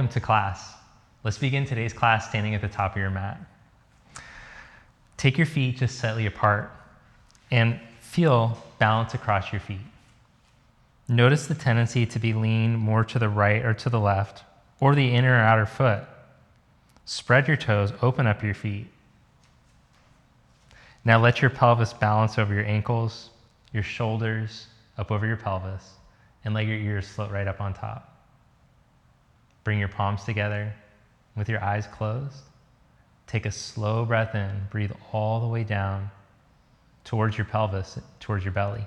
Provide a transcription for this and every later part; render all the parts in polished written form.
welcome to class. Let's begin today's class standing at the top of your mat. Take your feet just slightly apart and feel balance across your feet. Notice the tendency to be leaned more to the right or to the left, or the inner or outer foot. Spread your toes, open up your feet. Now let your pelvis balance over your ankles, your shoulders up over your pelvis, and let your ears float right up on top. Bring your palms together with your eyes closed. Take a slow breath in, breathe all the way down towards your pelvis, towards your belly.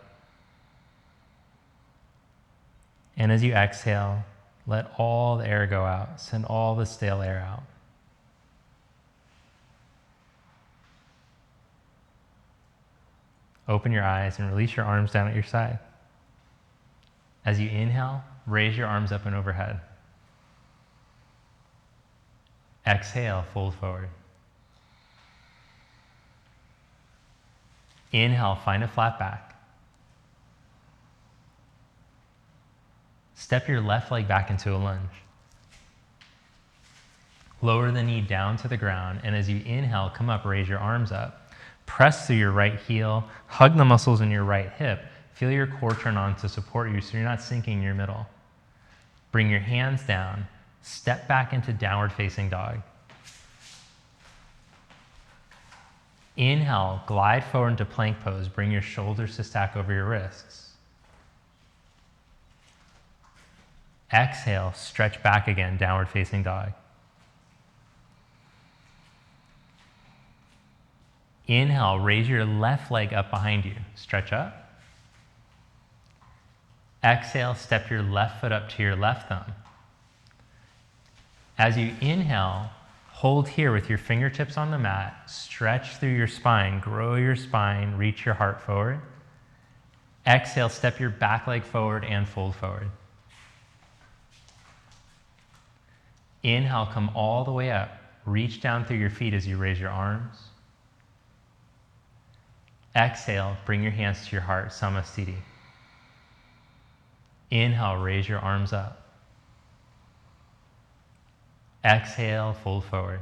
And as you exhale, let all the air go out. Send all the stale air out. Open your eyes and release your arms down at your side. As you inhale, raise your arms up and overhead. Exhale, fold forward. Inhale, find a flat back. Step your left leg back into a lunge. Lower the knee down to the ground, and as you inhale, come up, raise your arms up. Press through your right heel, hug the muscles in your right hip. Feel your core turn on to support you so you're not sinking in your middle. Bring your hands down. Step back into downward facing dog. Inhale, glide forward into plank pose. Bring your shoulders to stack over your wrists. Exhale, stretch back again, downward facing dog. Inhale, raise your left leg up behind you. Stretch up. Exhale, step your left foot up to your left thumb. As you inhale, hold here with your fingertips on the mat, stretch through your spine, grow your spine, reach your heart forward. Exhale, step your back leg forward and fold forward. Inhale, come all the way up. Reach down through your feet as you raise your arms. Exhale, bring your hands to your heart, Samasthiti. Inhale, raise your arms up. Exhale, fold forward.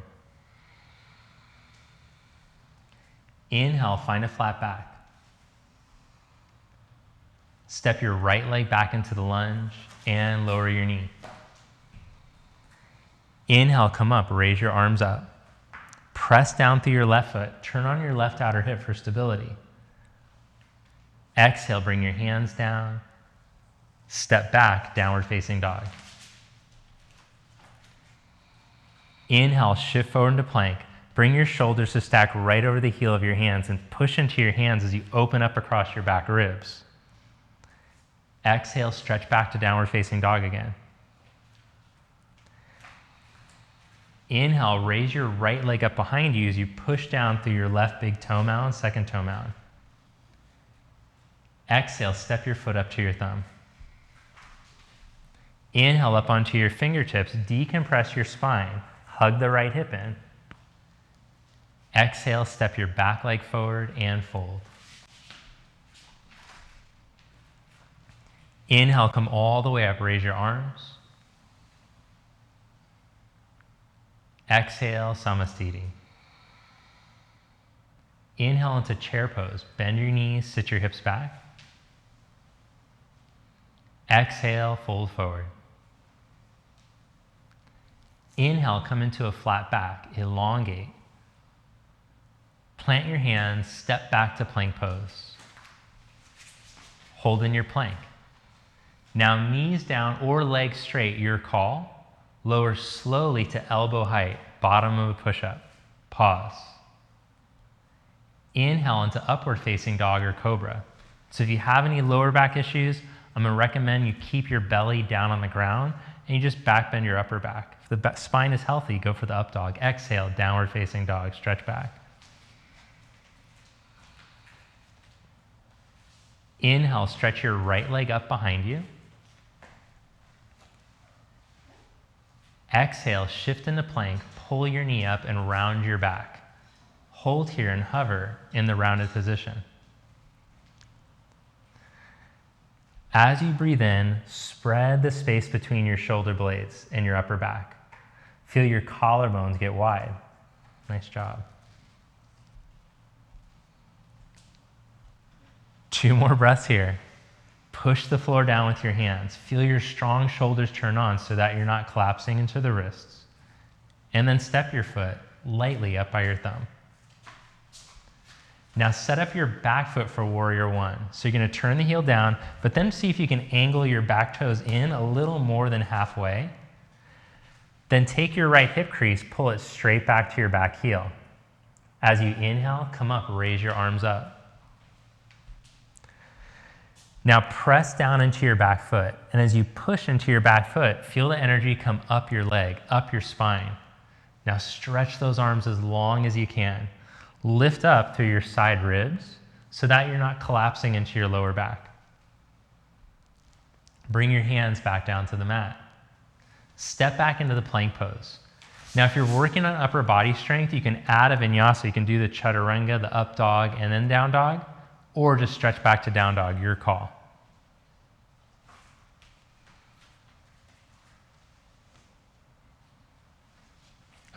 Inhale, find a flat back. Step your right leg back into the lunge and lower your knee. Inhale, come up, raise your arms up. Press down through your left foot. Turn on your left outer hip for stability. Exhale, bring your hands down. Step back, downward facing dog. Inhale, shift forward into plank. Bring your shoulders to stack right over the heel of your hands and push into your hands as you open up across your back ribs. Exhale, stretch back to downward facing dog again. Inhale, raise your right leg up behind you as you push down through your left big toe mound, second toe mound. Exhale, step your foot up to your thumb. Inhale up onto your fingertips, decompress your spine, hug the right hip in. Exhale, step your back leg forward and fold. Inhale, come all the way up, raise your arms. Exhale, Samasthiti. Inhale into chair pose. Bend your knees, sit your hips back. Exhale, fold forward. Inhale, come into a flat back, elongate. Plant your hands, step back to plank pose. Hold in your plank. Now knees down or legs straight, your call. Lower slowly to elbow height, bottom of a push-up. Pause. Inhale into upward facing dog or cobra. So if you have any lower back issues, I'm going to recommend you keep your belly down on the ground and you just back bend your upper back. If the spine is healthy, go for the up dog. Exhale, downward facing dog, stretch back. Inhale, stretch your right leg up behind you. Exhale, shift into plank, pull your knee up and round your back. Hold here and hover in the rounded position. As you breathe in, spread the space between your shoulder blades and your upper back. Feel your collarbones get wide. Nice job. 2 more breaths here. Push the floor down with your hands. Feel your strong shoulders turn on so that you're not collapsing into the wrists. And then step your foot lightly up by your thumb. Now set up your back foot for warrior one. So you're going to turn the heel down, but then see if you can angle your back toes in a little more than halfway. Then take your right hip crease, pull it straight back to your back heel. As you inhale, come up, raise your arms up. Now press down into your back foot. And as you push into your back foot, feel the energy come up your leg, up your spine. Now stretch those arms as long as you can. Lift up through your side ribs so that you're not collapsing into your lower back. Bring your hands back down to the mat. Step back into the plank pose. Now, if you're working on upper body strength, you can add a vinyasa. You can do the chaturanga, the up dog, and then down dog, or just stretch back to down dog, your call.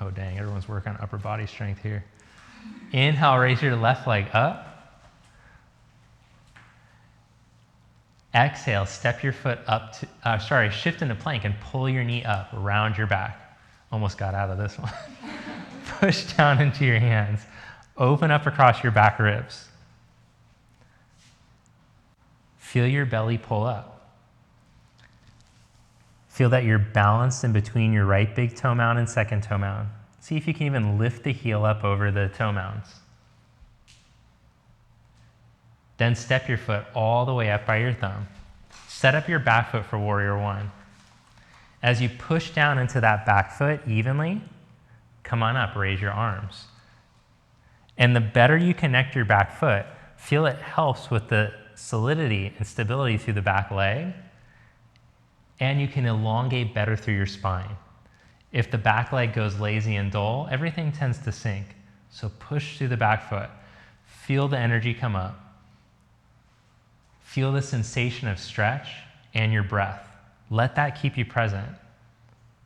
Oh, dang, everyone's working on upper body strength here. Inhale, raise your left leg up. Exhale, step your foot up to, shift into plank and pull your knee up around your back. Almost got out of this one. Push down into your hands. Open up across your back ribs. Feel your belly pull up. Feel that you're balanced in between your right big toe mound and second toe mound. See if you can even lift the heel up over the toe mounds. Then step your foot all the way up by your thumb. Set up your back foot for warrior one. As you push down into that back foot evenly, come on up, raise your arms. And the better you connect your back foot, feel it helps with the solidity and stability through the back leg, and you can elongate better through your spine. If the back leg goes lazy and dull, everything tends to sink. So push through the back foot. Feel the energy come up. Feel the sensation of stretch and your breath. Let that keep you present.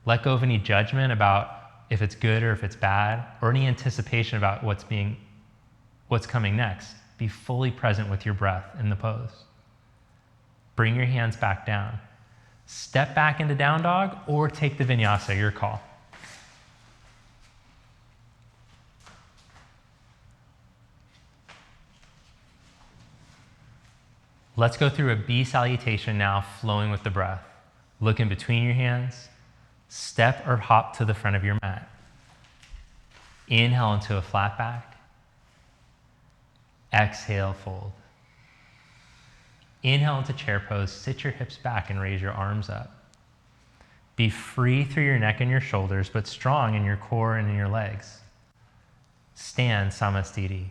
Let go of any judgment about if it's good or if it's bad, or any anticipation about what's coming next. Be fully present with your breath in the pose. Bring your hands back down. Step back into down dog or take the vinyasa, your call. Let's go through a B salutation now, flowing with the breath. Look in between your hands. Step or hop to the front of your mat. Inhale into a flat back. Exhale, fold. Inhale into chair pose. Sit your hips back and raise your arms up. Be free through your neck and your shoulders, but strong in your core and in your legs. Stand samastiti.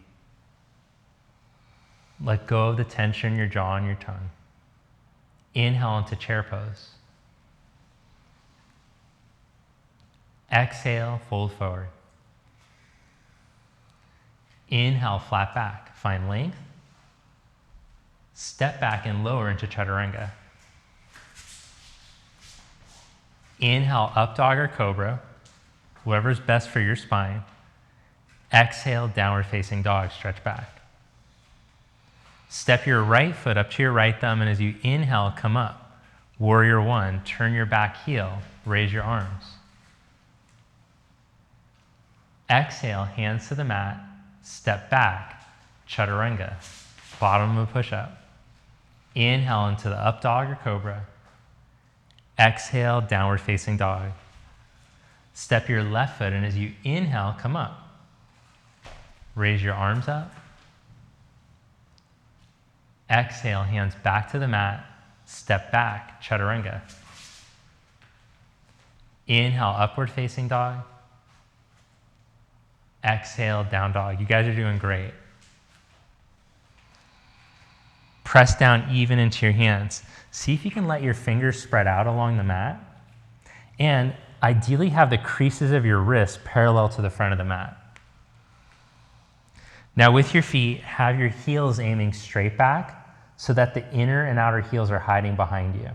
Let go of the tension in your jaw and your tongue. Inhale into chair pose. Exhale, fold forward. Inhale, flat back. Find length. Step back and lower into chaturanga. Inhale, up dog or cobra, whatever's best for your spine. Exhale, downward facing dog, stretch back. Step your right foot up to your right thumb, and as you inhale, come up. Warrior one, turn your back heel, raise your arms. Exhale, hands to the mat, step back, chaturanga, bottom of a push-up. Inhale into the up dog or cobra. Exhale, downward facing dog. Step your left foot, and as you inhale, come up. Raise your arms up. Exhale, hands back to the mat, step back, chaturanga. Inhale, upward facing dog. Exhale, down dog. You guys are doing great. Press down even into your hands. See if you can let your fingers spread out along the mat. And ideally have the creases of your wrists parallel to the front of the mat. Now with your feet, have your heels aiming straight back so that the inner and outer heels are hiding behind you.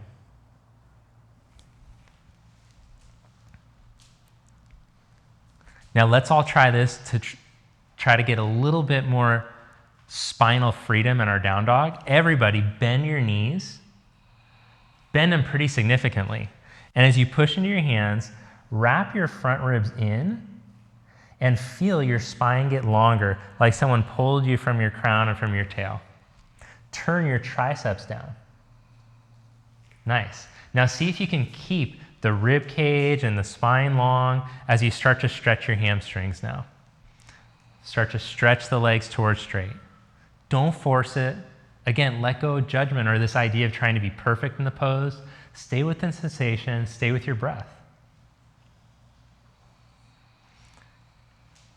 Now let's all try this to try to get a little bit more spinal freedom in our down dog. Everybody bend your knees, bend them pretty significantly. And as you push into your hands, wrap your front ribs in and feel your spine get longer, like someone pulled you from your crown and from your tail. Turn your triceps down. Nice. Now see if you can keep the rib cage and the spine long as you start to stretch your hamstrings now. Start to stretch the legs towards straight. Don't force it. Again, let go of judgment or this idea of trying to be perfect in the pose. Stay within sensation, stay with your breath.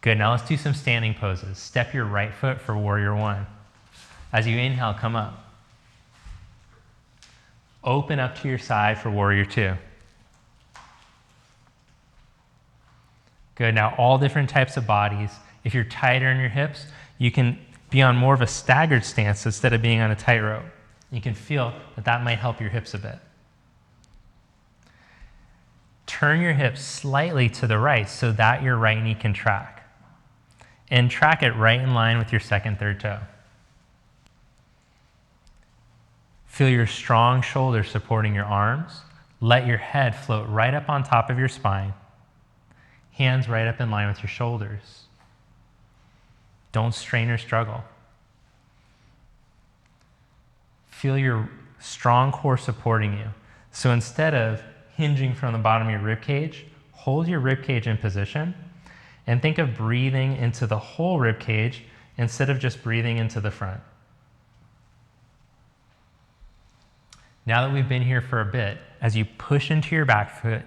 Good, now let's do some standing poses. Step your right foot for warrior one. As you inhale, come up. Open up to your side for warrior two. Good, now all different types of bodies. If you're tighter in your hips, you can be on more of a staggered stance instead of being on a tightrope. You can feel that that might help your hips a bit. Turn your hips slightly to the right so that your right knee can track. And track it right in line with your second, third toe. Feel your strong shoulders supporting your arms. Let your head float right up on top of your spine. Hands right up in line with your shoulders. Don't strain or struggle. Feel your strong core supporting you. So instead of hinging from the bottom of your rib cage, hold your rib cage in position and think of breathing into the whole rib cage instead of just breathing into the front. Now that we've been here for a bit, as you push into your back foot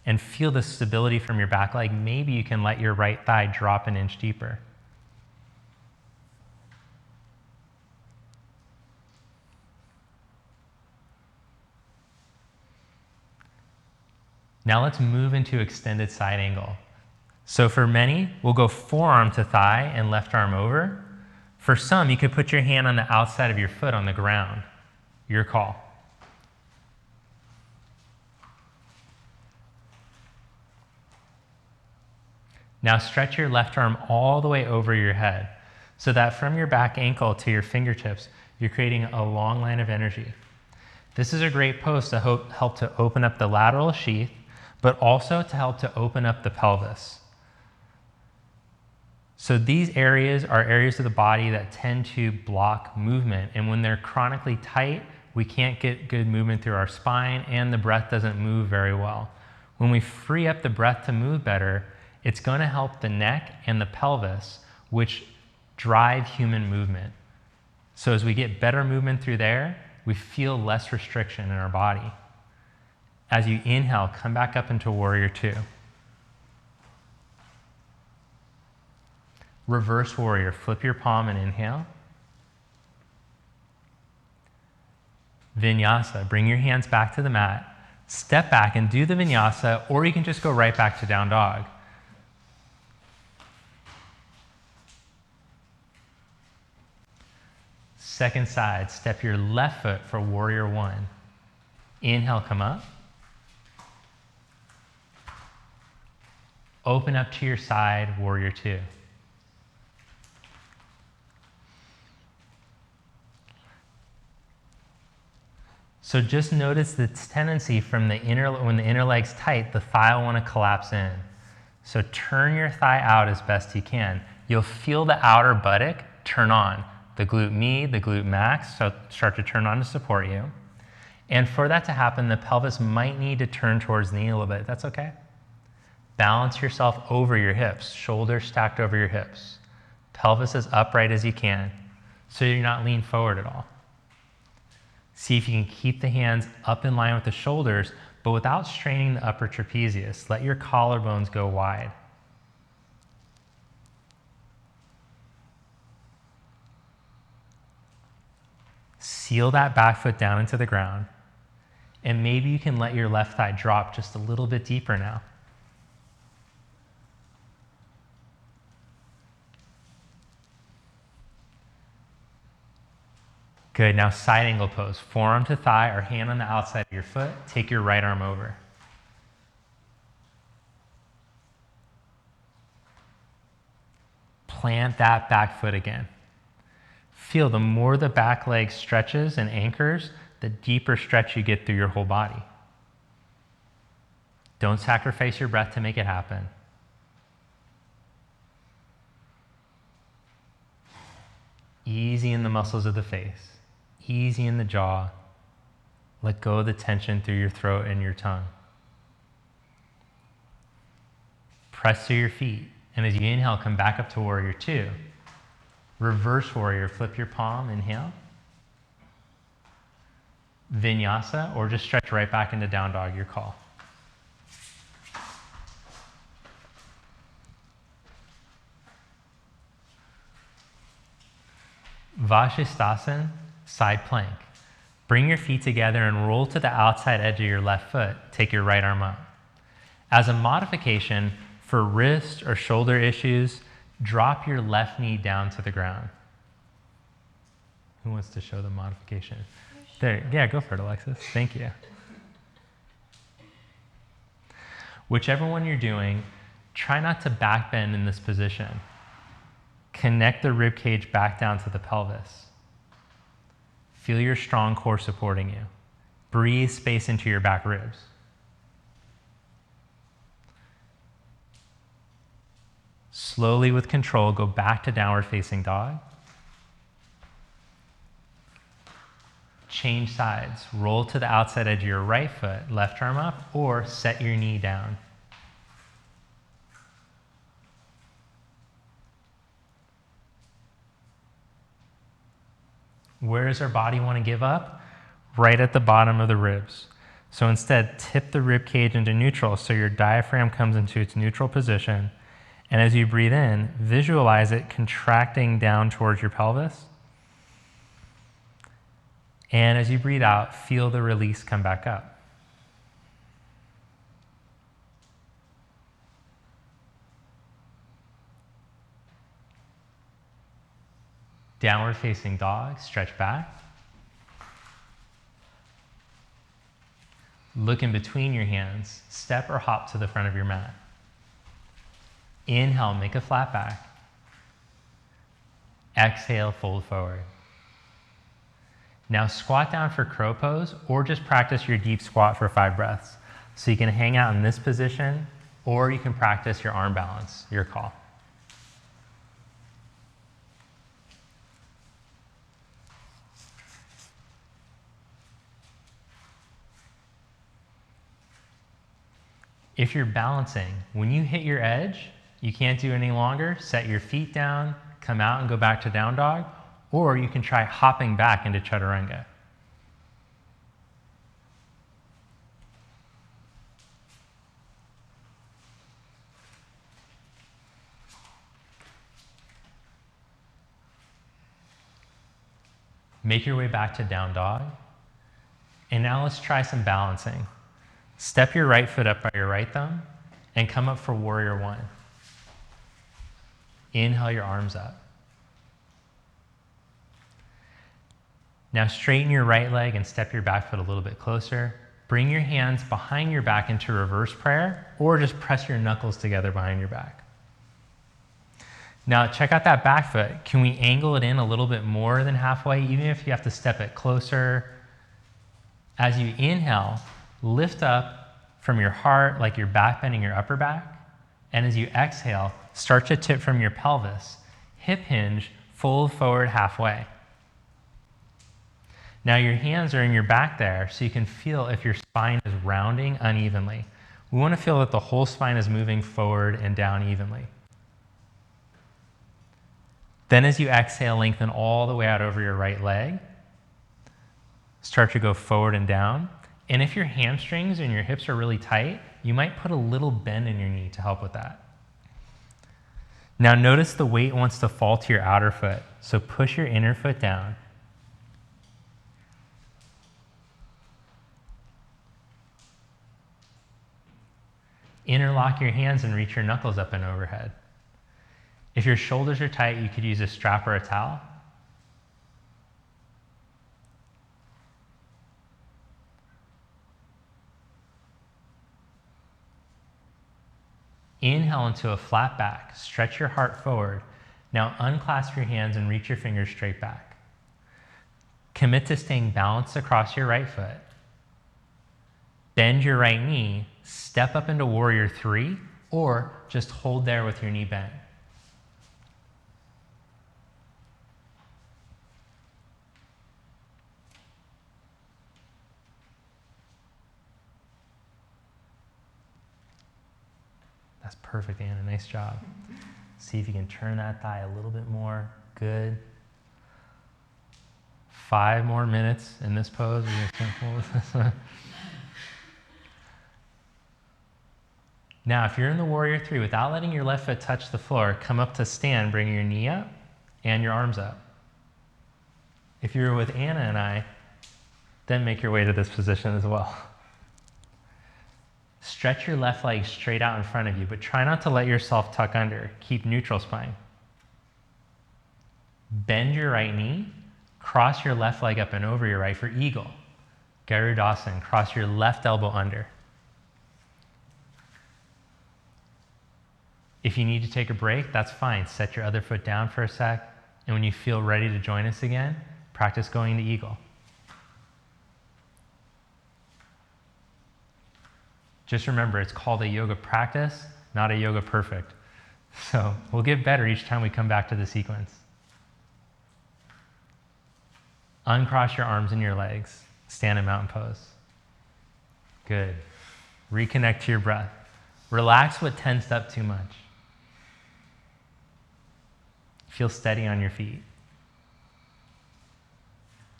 and feel the stability from your back leg, maybe you can let your right thigh drop an inch deeper. Now let's move into extended side angle. So for many, we'll go forearm to thigh and left arm over. For some, you could put your hand on the outside of your foot on the ground. Your call. Now stretch your left arm all the way over your head so that from your back ankle to your fingertips, you're creating a long line of energy. This is a great pose to help to open up the lateral sheath, but also to help to open up the pelvis. So these areas are areas of the body that tend to block movement, and when they're chronically tight, we can't get good movement through our spine and the breath doesn't move very well. When we free up the breath to move better, it's going to help the neck and the pelvis, which drive human movement. So as we get better movement through there, we feel less restriction in our body. As you inhale, come back up into warrior two. Reverse warrior, flip your palm and inhale. Vinyasa, bring your hands back to the mat, step back and do the vinyasa, or you can just go right back to down dog. Second side, step your left foot for warrior one. Inhale, come up. Open up to your side, warrior two. So just notice the tendency from the when the inner leg's tight, the thigh will want to collapse in. So turn your thigh out as best you can. You'll feel the outer buttock turn on. The glute med, the glute max, so start to turn on to support you. And for that to happen, the pelvis might need to turn towards the knee a little bit. That's okay. Balance yourself over your hips, shoulders stacked over your hips. Pelvis as upright as you can, so you're not leaned forward at all. See if you can keep the hands up in line with the shoulders, but without straining the upper trapezius. Let your collarbones go wide. Seal that back foot down into the ground, and maybe you can let your left thigh drop just a little bit deeper now. Good, now side angle pose. Forearm to thigh or hand on the outside of your foot. Take your right arm over. plant that back foot again. Feel the more the back leg stretches and anchors, the deeper stretch you get through your whole body. Don't sacrifice your breath to make it happen. Easy in the muscles of the face, easy in the jaw. Let go of the tension through your throat and your tongue. Press through your feet, and as you inhale, come back up to warrior two. Reverse warrior, flip your palm, inhale. Vinyasa, or just stretch right back into down dog, your call. Vashisthasana, side plank. Bring your feet together and roll to the outside edge of your left foot. Take your right arm up. As a modification for wrist or shoulder issues, drop your left knee down to the ground. Who wants to show the modification? There, yeah, go for it, Alexis. Thank you. Whichever one you're doing, try not to back bend in this position. Connect the rib cage back down to the pelvis. Feel your strong core supporting you. Breathe space into your back ribs. Slowly, with control, go back to downward facing dog. Change sides. Roll to the outside edge of your right foot, left arm up, or set your knee down. Where does our body want to give up? Right at the bottom of the ribs. So instead, tip the rib cage into neutral so your diaphragm comes into its neutral position. And as you breathe in, visualize it contracting down towards your pelvis. And as you breathe out, feel the release come back up. Downward facing dog, stretch back. Look in between your hands, step or hop to the front of your mat. Inhale, make a flat back. Exhale, fold forward. Now squat down for crow pose, or just practice your deep squat for 5 breaths. So you can hang out in this position, or you can practice your arm balance, your call. If you're balancing, when you hit your edge, you can't do any longer, set your feet down, come out and go back to down dog, or you can try hopping back into chaturanga. Make your way back to down dog. And now let's try some balancing. Step your right foot up by your right thumb and come up for warrior one. Inhale your arms up. Now straighten your right leg and step your back foot a little bit closer. Bring your hands behind your back into reverse prayer, or just press your knuckles together behind your back. Now check out that back foot. Can we angle it in a little bit more than halfway, even if you have to step it closer? As you inhale, lift up from your heart like you're back bending your upper back. And as you exhale, start to tip from your pelvis. Hip hinge, fold forward halfway. Now your hands are in your back there, so you can feel if your spine is rounding unevenly. We want to feel that the whole spine is moving forward and down evenly. Then as you exhale, lengthen all the way out over your right leg. Start to go forward and down. And if your hamstrings and your hips are really tight, you might put a little bend in your knee to help with that. Now notice the weight wants to fall to your outer foot, so push your inner foot down. Interlock your hands and reach your knuckles up and overhead. If your shoulders are tight, you could use a strap or a towel. Inhale into a flat back. Stretch your heart forward. Now unclasp your hands and reach your fingers straight back. Commit to staying balanced across your right foot. Bend your right knee, step up into warrior 3, or just hold there with your knee bent. That's perfect, Anna. Nice job. See if you can turn that thigh a little bit more. Good. 5 more minutes in this pose. Now, if you're in the warrior 3, without letting your left foot touch the floor, come up to stand, bring your knee up and your arms up. If you're with Anna and I, then make your way to this position as well. Stretch your left leg straight out in front of you, but try not to let yourself tuck under. Keep neutral spine. Bend your right knee, cross your left leg up and over your right for eagle. Garudasana, cross your left elbow under. If you need to take a break, that's fine. Set your other foot down for a sec, and when you feel ready to join us again, practice going to eagle. Just remember, it's called a yoga practice, not a yoga perfect. So we'll get better each time we come back to the sequence. Uncross your arms and your legs. Stand in mountain pose. Good. Reconnect to your breath. Relax what tensed up too much. Feel steady on your feet.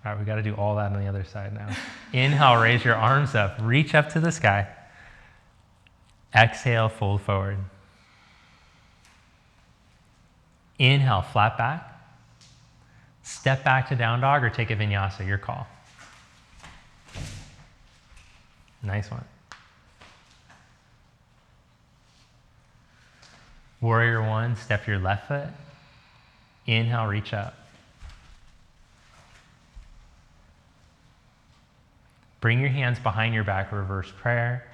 All right, we got to do all that on the other side now. Inhale, raise your arms up. Reach up to the sky. Exhale, fold forward. Inhale, flat back. Step back to down dog or take a vinyasa, your call. Nice one. Warrior 1, step your left foot. Inhale, reach up. Bring your hands behind your back, reverse prayer,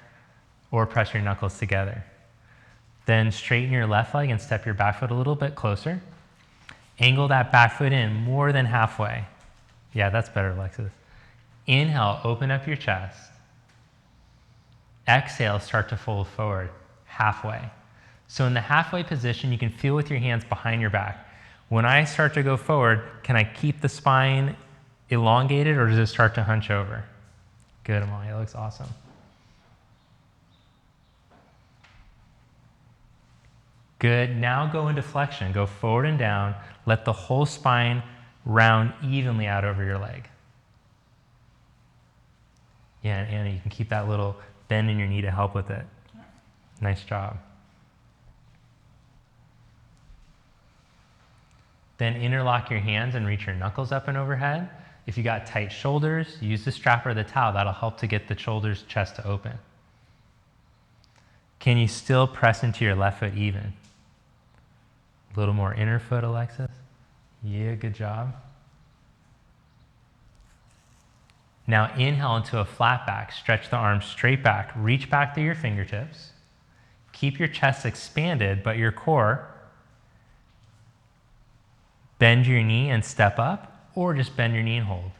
or press your knuckles together. Then straighten your left leg and step your back foot a little bit closer. Angle that back foot in more than halfway. Yeah, that's better, Alexis. Inhale, open up your chest. Exhale, start to fold forward, halfway. So in the halfway position, you can feel with your hands behind your back. When I start to go forward, can I keep the spine elongated or does it start to hunch over? Good, Amalia, that looks awesome. Good, now go into flexion. Go forward and down. Let the whole spine round evenly out over your leg. Yeah, and Anna, you can keep that little bend in your knee to help with it. Nice job. Then interlock your hands and reach your knuckles up and overhead. If you got tight shoulders, use the strap or the towel. That'll help to get the shoulders, chest to open. Can you still press into your left foot even? A little more inner foot, Alexis. Yeah, good job. Now inhale into a flat back. Stretch the arms straight back. Reach back through your fingertips. Keep your chest expanded, but your core. Bend your knee and step up, or just bend your knee and hold.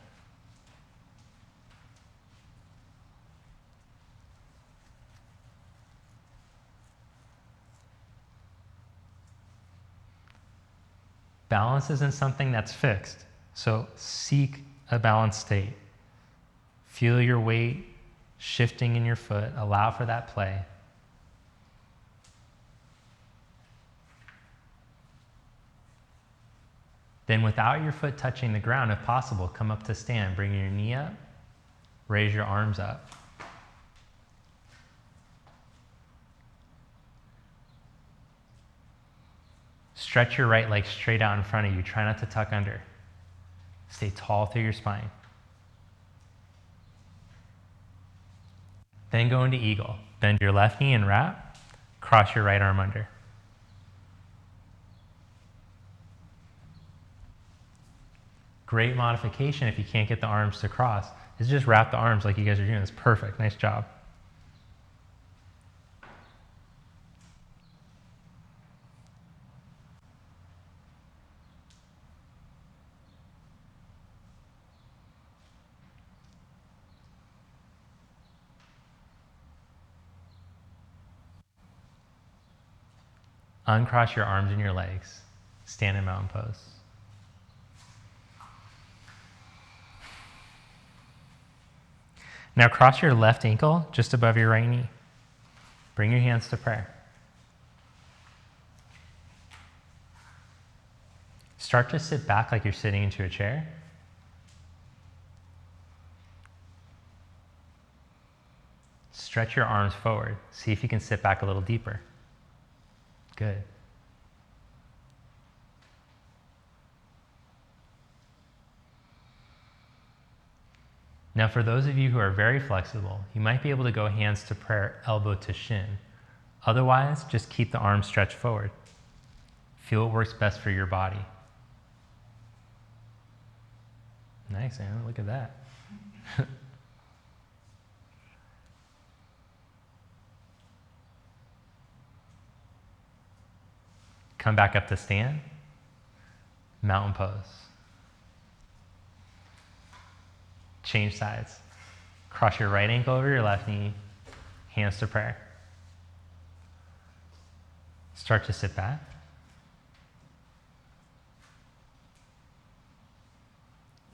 Balance isn't something that's fixed, so seek a balanced state. Feel your weight shifting in your foot. Allow for that play. Then without your foot touching the ground, if possible, come up to stand. Bring your knee up. Raise your arms up. Stretch your right leg straight out in front of you. Try not to tuck under. Stay tall through your spine. Then go into eagle. Bend your left knee and wrap. Cross your right arm under. Great modification if you can't get the arms to cross is just wrap the arms like you guys are doing. It's perfect. Nice job. Uncross your arms and your legs. Stand in mountain pose. Now cross your left ankle just above your right knee. Bring your hands to prayer. Start to sit back like you're sitting into a chair. Stretch your arms forward. See if you can sit back a little deeper. Good. Now for those of you who are very flexible, you might be able to go hands to prayer, elbow to shin. Otherwise, just keep the arms stretched forward. Feel what works best for your body. Nice, Anna, look at that. Come back up to stand. Mountain pose. Change sides. Cross your right ankle over your left knee. Hands to prayer. Start to sit back.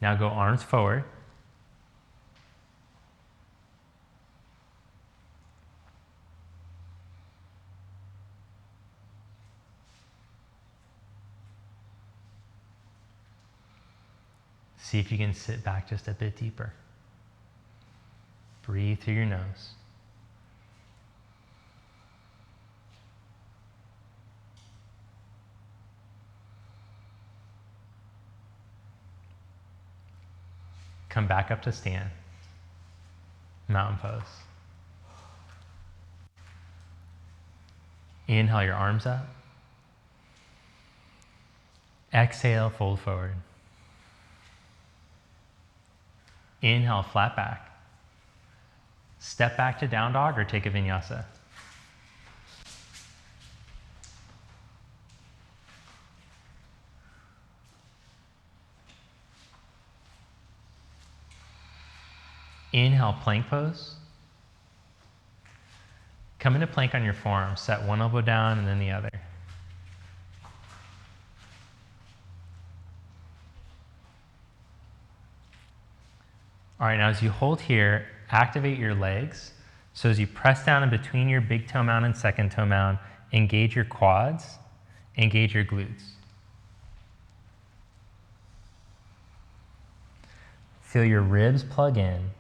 Now go arms forward. See if you can sit back just a bit deeper. Breathe through your nose. Come back up to stand. Mountain pose. Inhale your arms up. Exhale, fold forward. Inhale, flat back. Step back to down dog or take a vinyasa. Inhale, plank pose. Come into plank on your forearm. Set one elbow down and then the other. All right, now as you hold here, activate your legs. So as you press down in between your big toe mound and second toe mound, engage your quads, engage your glutes. Feel your ribs plug in,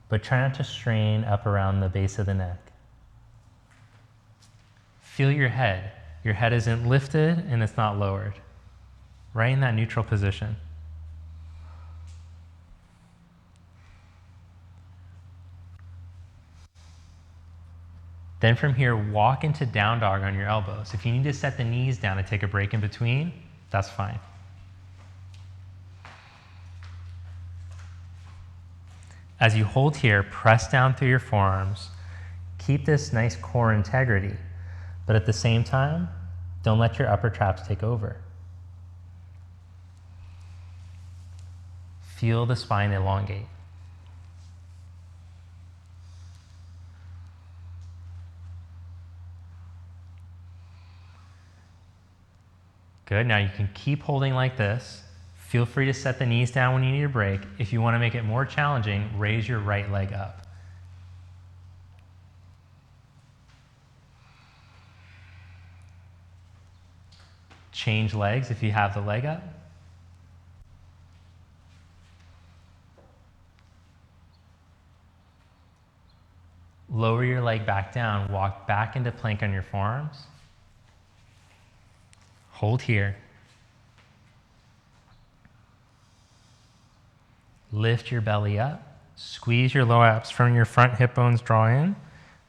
but try not to strain up around the base of the neck. Feel your head. Your head isn't lifted and it's not lowered. Right in that neutral position. Then from here, walk into down dog on your elbows. If you need to set the knees down and take a break in between, that's fine. As you hold here, press down through your forearms. Keep this nice core integrity, but at the same time, don't let your upper traps take over. Feel the spine elongate. Good, now you can keep holding like this. Feel free to set the knees down when you need a break. If you want to make it more challenging, raise your right leg up. Change legs if you have the leg up. Lower your leg back down, walk back into plank on your forearms. Hold here. Lift your belly up. Squeeze your low abs from your front hip bones, draw in.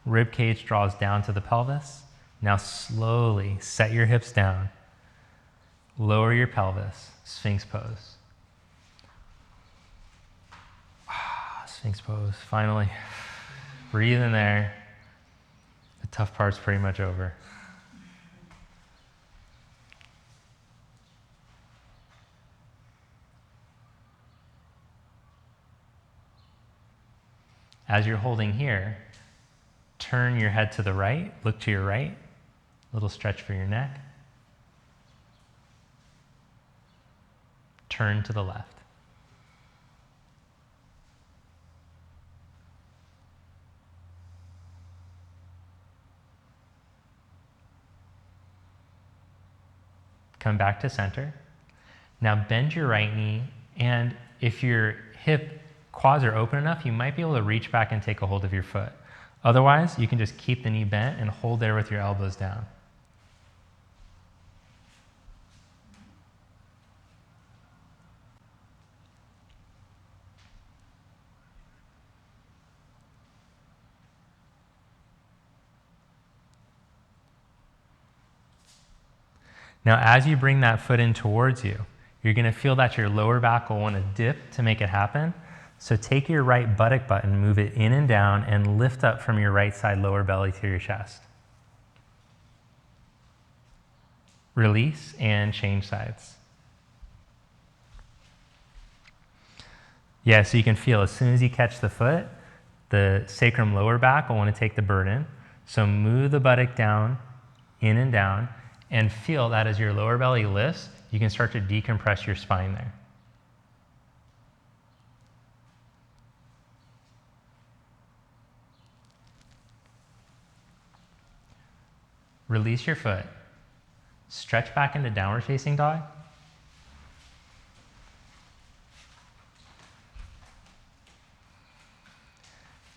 Rib cage draws down to the pelvis. Now slowly set your hips down. Lower your pelvis, Sphinx pose. Sphinx pose, finally. Breathe in there. The tough part's pretty much over. As you're holding here, turn your head to the right, look to your right, little stretch for your neck. turn to the left. Come back to center. Now bend your right knee, and if your quads are open enough, you might be able to reach back and take a hold of your foot. Otherwise, you can just keep the knee bent and hold there with your elbows down. Now, as you bring that foot in towards you, you're going to feel that your lower back will want to dip to make it happen. So take your right buttock button, move it in and down, and lift up from your right side lower belly to your chest. Release and change sides. Yeah, so you can feel as soon as you catch the foot, the sacrum lower back will want to take the burden. So move the buttock down, in and down, and feel that as your lower belly lifts, you can start to decompress your spine there. Release your foot. Stretch back into downward facing dog.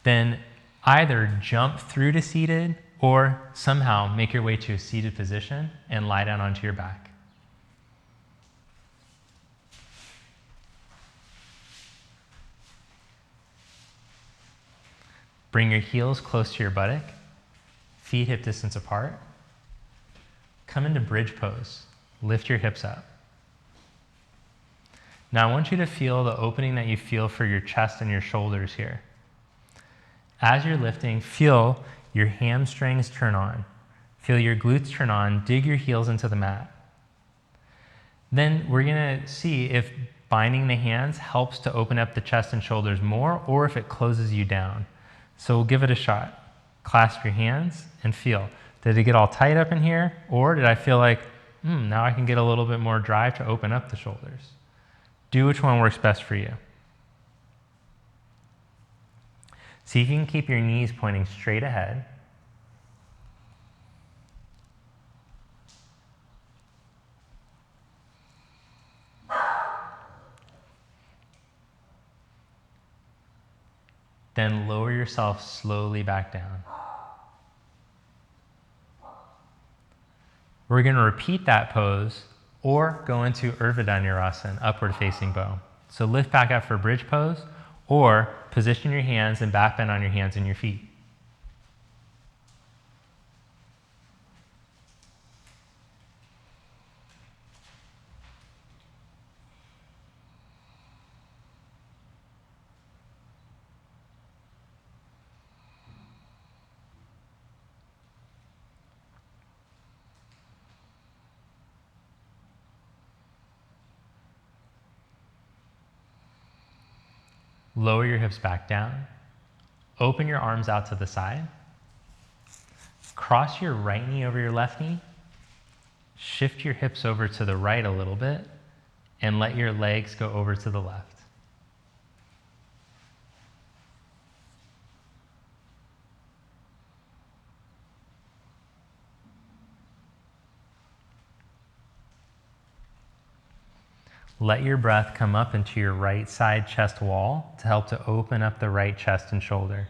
Then either jump through to seated or somehow make your way to a seated position and lie down onto your back. Bring your heels close to your buttock, feet hip distance apart. Come into bridge pose. Lift your hips up. Now I want you to feel the opening that you feel for your chest and your shoulders here. As you're lifting, feel your hamstrings turn on. Feel your glutes turn on. Dig your heels into the mat. Then we're going to see if binding the hands helps to open up the chest and shoulders more, or if it closes you down. So we'll give it a shot. Clasp your hands and feel. Did it get all tight up in here? Or did I feel like, now I can get a little bit more drive to open up the shoulders? Do which one works best for you. See if you can keep your knees pointing straight ahead. Then lower yourself slowly back down. We're going to repeat that pose or go into Urdhva Dhanurasana, upward facing bow. So lift back up for bridge pose, or position your hands and back bend on your hands and your feet. Lower your hips back down. Open your arms out to the side. Cross your right knee over your left knee. Shift your hips over to the right a little bit and let your legs go over to the left. Let your breath come up into your right side chest wall to help to open up the right chest and shoulder.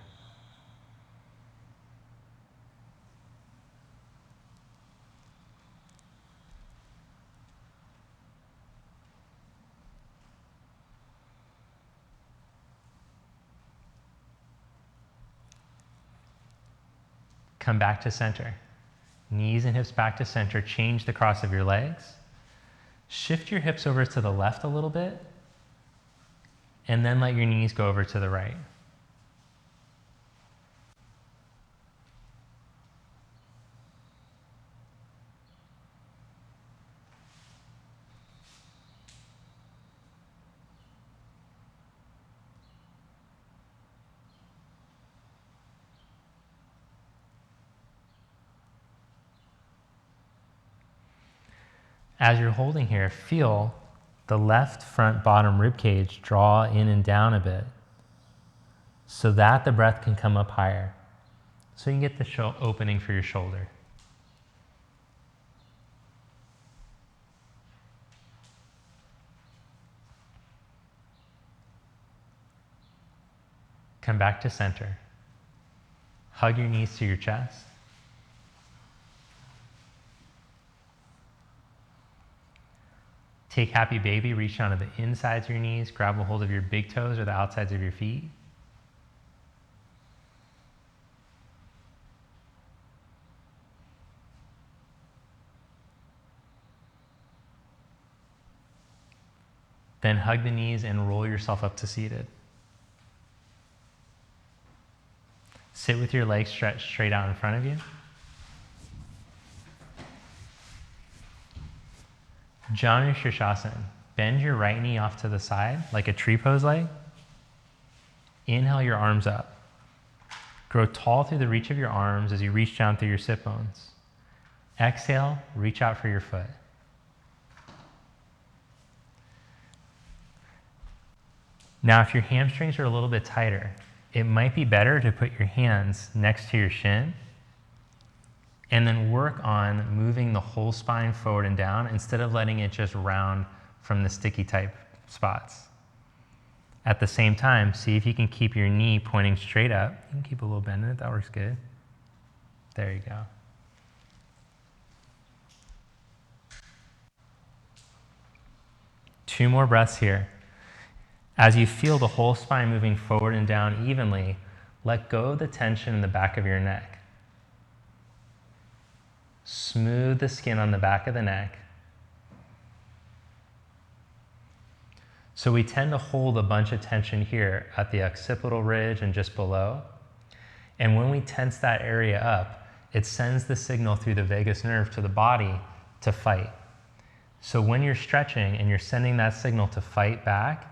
Come back to center. Knees and hips back to center. Change the cross of your legs. Shift your hips over to the left a little bit, and then let your knees go over to the right. As you're holding here, feel the left front bottom rib cage draw in and down a bit so that the breath can come up higher. So you can get the opening for your shoulder. Come back to center. Hug your knees to your chest. Take happy baby, reach down to the insides of your knees, grab a hold of your big toes or the outsides of your feet. Then hug the knees and roll yourself up to seated. Sit with your legs stretched straight out in front of you. Janu Shirshasana. Bend your right knee off to the side like a tree pose leg. Inhale your arms up. Grow tall through the reach of your arms as you reach down through your sit bones. Exhale, reach out for your foot. Now, if your hamstrings are a little bit tighter, it might be better to put your hands next to your shin and then work on moving the whole spine forward and down instead of letting it just round from the sticky type spots. At the same time, see if you can keep your knee pointing straight up. You can keep a little bend in it, that works good. There you go. Two more breaths here. As you feel the whole spine moving forward and down evenly, let go of the tension in the back of your neck. Smooth the skin on the back of the neck. So we tend to hold a bunch of tension here at the occipital ridge and just below. And when we tense that area up, it sends the signal through the vagus nerve to the body to fight. So when you're stretching and you're sending that signal to fight back,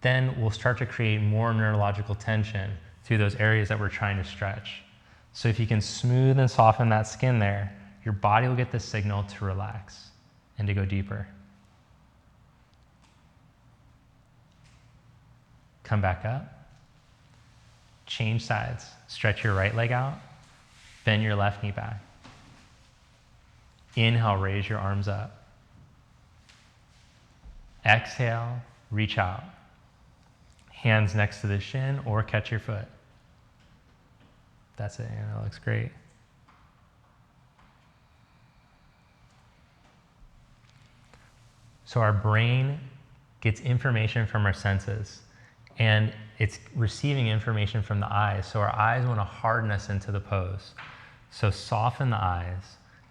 then we'll start to create more neurological tension through those areas that we're trying to stretch. So if you can smooth and soften that skin there, your body will get the signal to relax and to go deeper. Come back up. Change sides. Stretch your right leg out. Bend your left knee back. Inhale, raise your arms up. Exhale, reach out. Hands next to the shin or catch your foot. That's it, and that looks great. So our brain gets information from our senses, and it's receiving information from the eyes. So our eyes want to harden us into the pose. So soften the eyes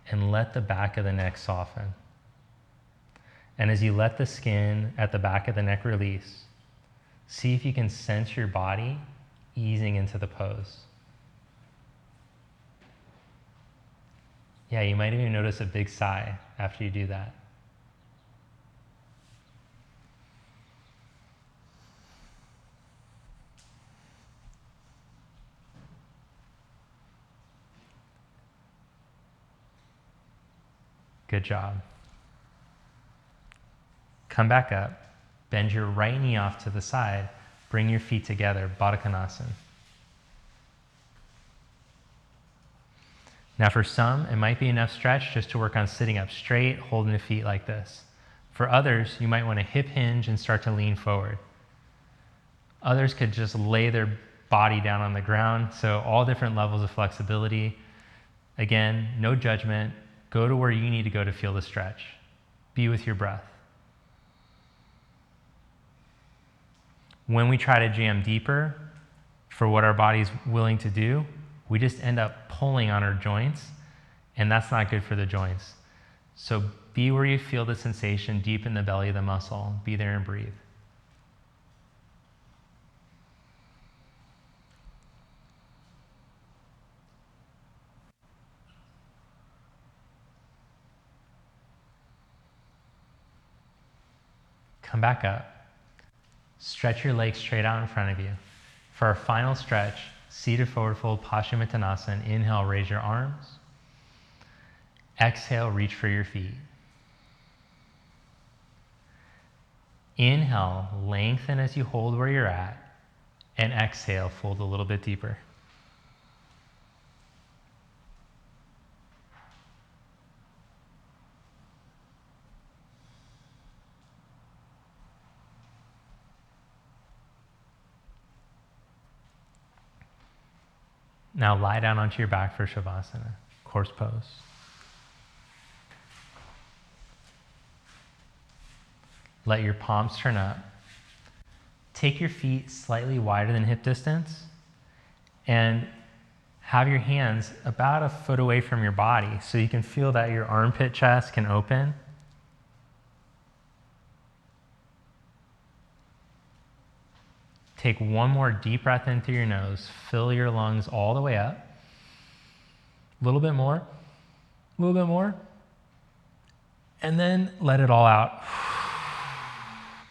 and let the back of the neck soften. And as you let the skin at the back of the neck release, see if you can sense your body easing into the pose. Yeah, you might even notice a big sigh after you do that. Good job. Come back up. Bend your right knee off to the side. Bring your feet together, Baddha Konasana. Now for some, it might be enough stretch just to work on sitting up straight, holding the feet like this. For others, you might want to hip hinge and start to lean forward. Others could just lay their body down on the ground. So all different levels of flexibility. Again, no judgment. Go to where you need to go to feel the stretch. Be with your breath. When we try to jam deeper for what our body's willing to do, we just end up pulling on our joints, and that's not good for the joints. So be where you feel the sensation deep in the belly of the muscle. Be there and breathe. Come back up. Stretch your legs straight out in front of you. For our final stretch, seated forward fold, Paschimottanasana. Inhale, raise your arms. Exhale, reach for your feet. Inhale, lengthen as you hold where you're at, and exhale, fold a little bit deeper. Now lie down onto your back for Shavasana, corpse pose. Let your palms turn up. Take your feet slightly wider than hip distance and have your hands about a foot away from your body so you can feel that your armpit chest can open. Take one more deep breath in through your nose. Fill your lungs all the way up. A little bit more. A little bit more. And then let it all out.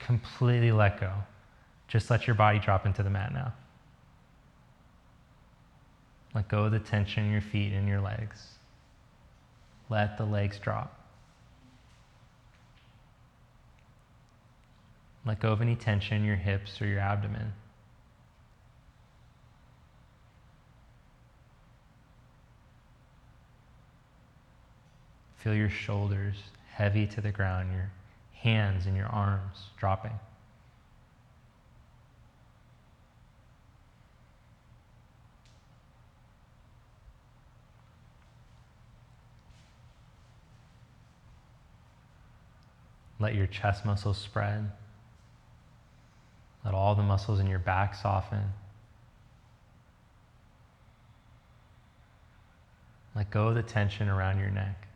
Completely let go. Just let your body drop into the mat now. Let go of the tension in your feet and your legs. Let the legs drop. Let go of any tension in your hips or your abdomen. Feel your shoulders heavy to the ground, your hands and your arms dropping. Let your chest muscles spread. Let all the muscles in your back soften. Let go of the tension around your neck.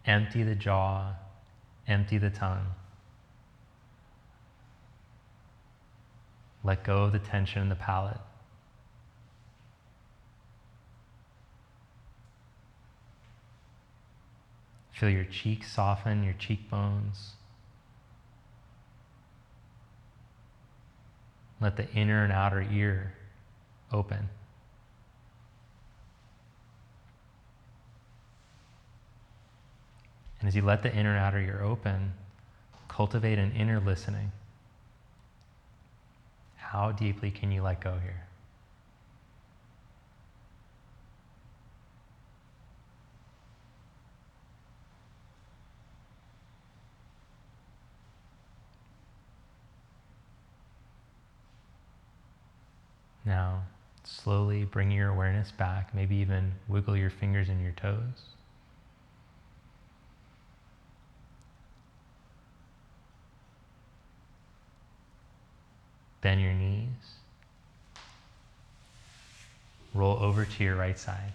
Empty the jaw, empty the tongue. Let go of the tension in the palate. Feel your cheeks soften, your cheekbones. Let the inner and outer ear open. And as you let the inner and outer ear open, cultivate an inner listening. How deeply can you let go here? Now, slowly bring your awareness back, maybe even wiggle your fingers and your toes. Bend your knees. Roll over to your right side.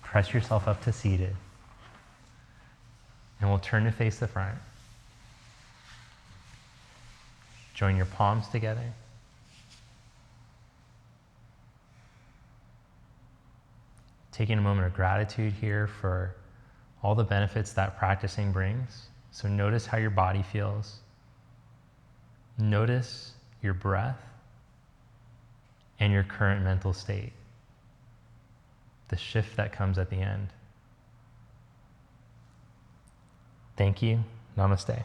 Press yourself up to seated. And we'll turn to face the front. Join your palms together. Taking a moment of gratitude here for all the benefits that practicing brings. So notice how your body feels. Notice your breath and your current mental state. The shift that comes at the end. Thank you. Namaste.